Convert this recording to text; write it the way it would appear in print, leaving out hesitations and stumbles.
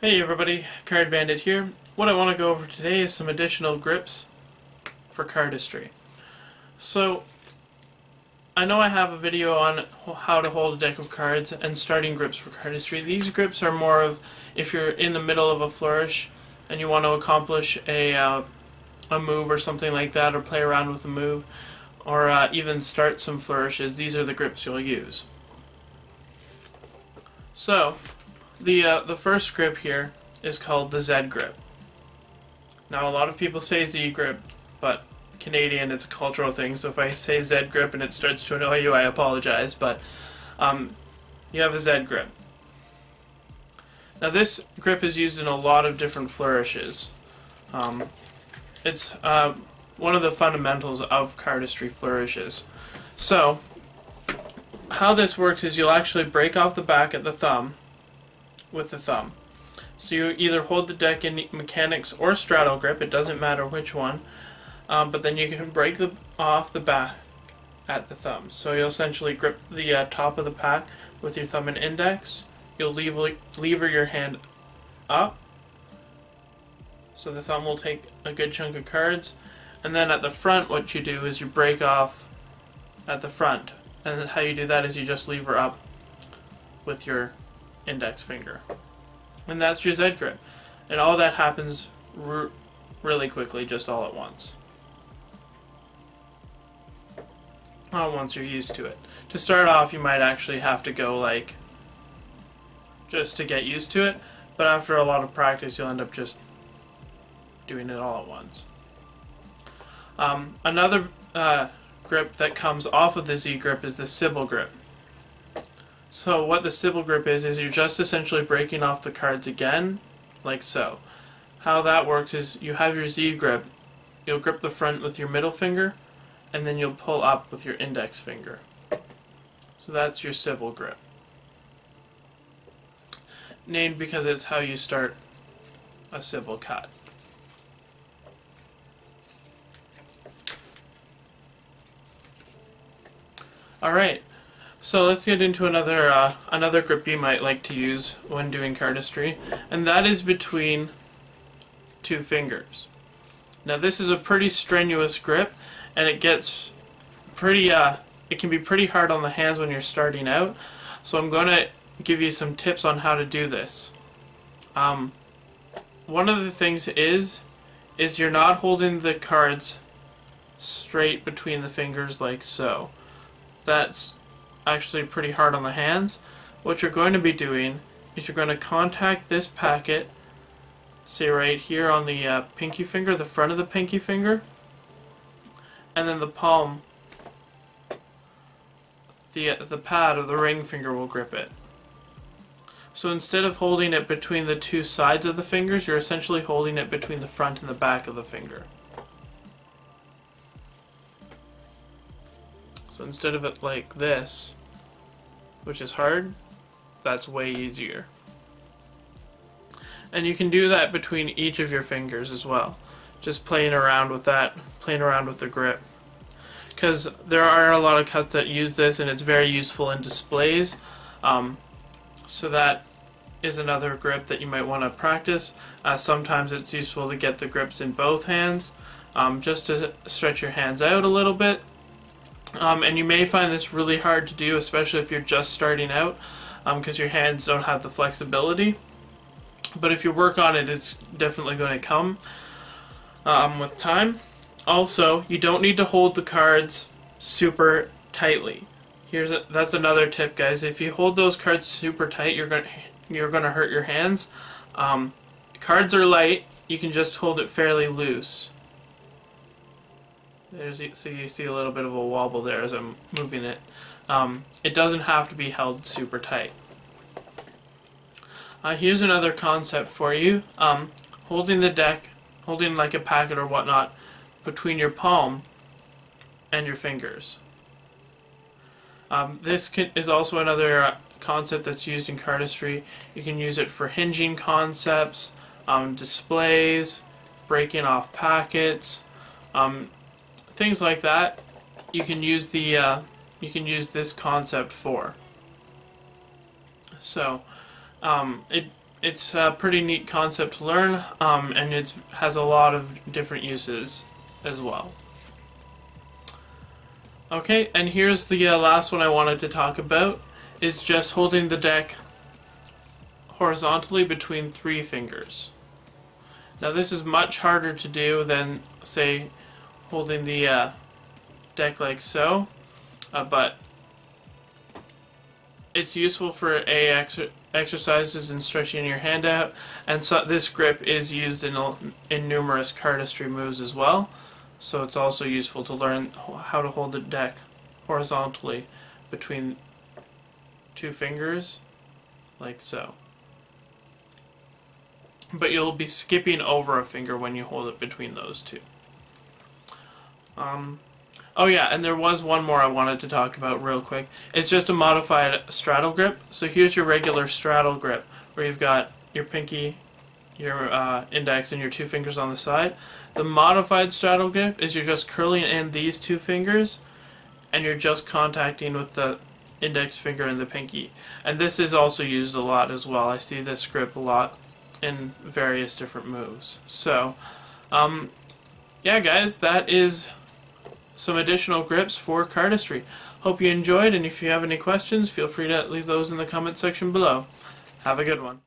Hey everybody, Card Bandit here. What I want to go over today is some additional grips for cardistry. So, I know I have a video on how to hold a deck of cards and starting grips for cardistry. These grips are more of if you're in the middle of a flourish and you want to accomplish a move or something like that, or play around with a move, or even start some flourishes. These are the grips you'll use. So, the first grip here is called the Zed Grip. Now a lot of people say Z Grip, but Canadian, it's a cultural thing, so if I say Zed Grip and it starts to annoy you, I apologize, but you have a Zed Grip. Now this grip is used in a lot of different flourishes. It's one of the fundamentals of cardistry flourishes. So, how this works is you'll actually break off the back at the thumb with the thumb. So you either hold the deck in mechanics or straddle grip, it doesn't matter which one, but then you can break off the back at the thumb. So you'll essentially grip the top of the pack with your thumb and index. You'll lever your hand up, so the thumb will take a good chunk of cards, and then at the front what you do is you break off at the front, and how you do that is you just lever up with your index finger. And that's your Zed Grip. And all that happens really quickly, just all at once. All at once you're used to it. To start off you might actually have to go like just to get used to it, but after a lot of practice you'll end up just doing it all at once. Another grip that comes off of the Z Grip is the Sybil Grip. So what the Sybil Grip is you're just essentially breaking off the cards again, like so. How that works is you have your Z Grip, you'll grip the front with your middle finger, and then you'll pull up with your index finger. So that's your Sybil Grip. Named because it's how you start a Sybil cut. Alright. So let's get into another grip you might like to use when doing cardistry, and that is between two fingers. Now this is a pretty strenuous grip, and it gets pretty it can be pretty hard on the hands when you're starting out. So I'm going to give you some tips on how to do this. One of the things is you're not holding the cards straight between the fingers like so. That's actually pretty hard on the hands. What you're going to be doing is you're going to contact this packet, say right here on the pinky finger, the front of the pinky finger, and then the palm, the pad of the ring finger will grip it. So instead of holding it between the two sides of the fingers, you're essentially holding it between the front and the back of the finger. So instead of it like this, which is hard, that's way easier. And you can do that between each of your fingers as well. Just playing around with that, playing around with the grip. Because there are a lot of cuts that use this, and it's very useful in displays. So that is another grip that you might want to practice. Sometimes it's useful to get the grips in both hands, just to stretch your hands out a little bit. And you may find this really hard to do, especially if you're just starting out, because your hands don't have the flexibility. But if you work on it, it's definitely going to come with time. Also, you don't need to hold the cards super tightly. That's another tip, guys. If you hold those cards super tight, you're going to hurt your hands. Cards are light. You can just hold it fairly loose. So you see a little bit of a wobble there as I'm moving it. It doesn't have to be held super tight. Here's another concept for you. Holding the deck, holding like a packet or whatnot, between your palm and your fingers. This is also another concept that's used in cardistry. You can use it for hinging concepts, displays, breaking off packets, things like that. You can use this concept for. So it's a pretty neat concept to learn, and it has a lot of different uses as well. Okay, and here's the last one I wanted to talk about, is just holding the deck horizontally between 3 fingers. Now this is much harder to do than, say, holding the deck like so, but it's useful for exercises and stretching your hand out, and so this grip is used in numerous cardistry moves as well, so it's also useful to learn how to hold the deck horizontally between 2 fingers like so. But you'll be skipping over a finger when you hold it between those 2. Oh yeah, and there was one more I wanted to talk about real quick. It's just a modified straddle grip. So here's your regular straddle grip, where you've got your pinky, your index, and your 2 fingers on the side. The modified straddle grip is you're just curling in these 2 fingers, and you're just contacting with the index finger and the pinky. And this is also used a lot as well. I see this grip a lot in various different moves. So, yeah guys, that is some additional grips for cardistry. Hope you enjoyed, and if you have any questions, feel free to leave those in the comment section below. Have a good one.